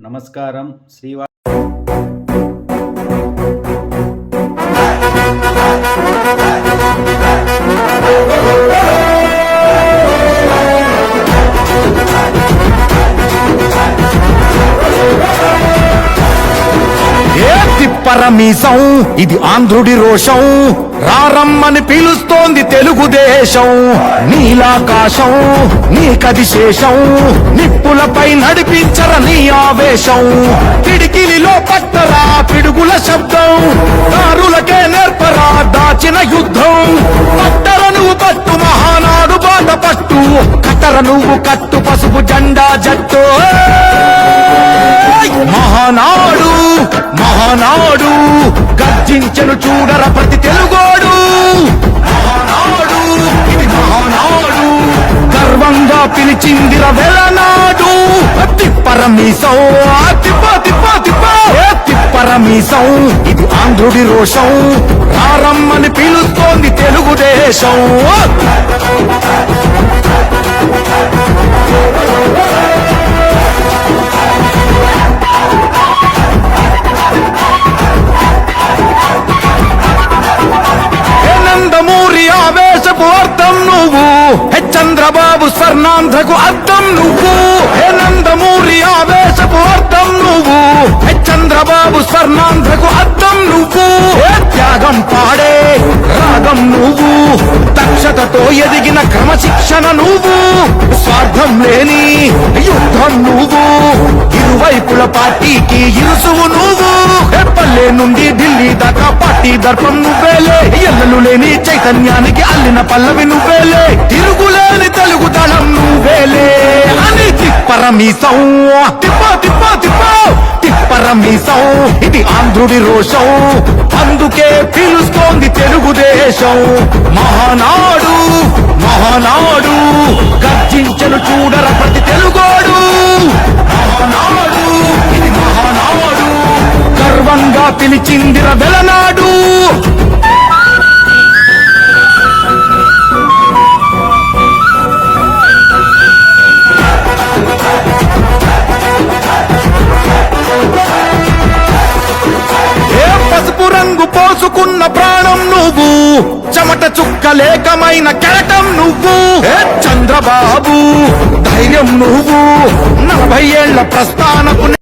నమస్కారం. శ్రీవారి పరమీసం ఇది ఆంధ్రుడి రోషం, రారమ్మని పిలుస్తోంది తెలుగుదేశం. నీలాకాశం నీకది శేషం, నిప్పులపై నడిపించర నీ ఆవేశం. పిడికిలిలో పట్టరా పిడుగుల శబ్దం, దారులకే నేర్పరా దాచిన యుద్ధం. పట్టర నువ్వు పట్టు మహానాడు బాట పట్టు, కట్టర నువ్వు కట్టు పసుపు జెండా జట్టు. మహానాడు మహానాడు గర్జించెను చూడర ప్రతి తెలుగోడు. మహానాడు ఇది మహానాడు, గర్వంగా పిలిచిందిర వెలనాడు. తిప్పరమీసం తిప్పరమీసం ఇది ఆంధ్రుడి రోషం, రారమ్మని పిలుస్తోంది తెలుగుదేశం. ఆవేశపు అర్థం నువ్వు, చంద్రబాబు స్వర్ణాంధ్రకు అర్థం నువ్వు. హే నందమూరి ఆవేశపు అర్థం నువ్వు, చంద్రబాబు స్వర్ణాంధ్రకు అర్థం నువ్వు. త్యాగం పాడే రాగం నువ్వు, దక్షతతో ఎదిగిన క్రమశిక్షణ నువ్వు. స్వార్థం లేని యుద్ధం నువ్వు, ఇరువైపుల పార్టీకి ఇరుసువు నువ్వు. పల్లె నుండి ఢిల్లీ దాకా పార్టీ దర్పం నువ్వేలే, ఎల్లలు లేని చైతన్యానికి అల్లిన పల్లవి నువ్వేలే, తిరుగులేని తెలుగు దళం నువ్వేలే. అని తిప్పరమీసం తిప్పరమీసం ఇది ఆంధ్రుడి రోషం, అందుకే పిలుస్తోంది తెలుగుదేశం. మహానాడు మహానాడు గర్జించను చూడర ప్రతి తెలుగోడు. మహానాడు ఇది మహానాడు, గర్వంగా పిలిచిందిర వెలనాడు. పసుపు రంగు పోసుకున్న ప్రాణం నువ్వు, చెమట చుక్కలేకమైన కెరటం నువ్వు. చంద్రబాబు ధైర్యం నువ్వు, 40 ఏళ్ల ప్రస్థానపు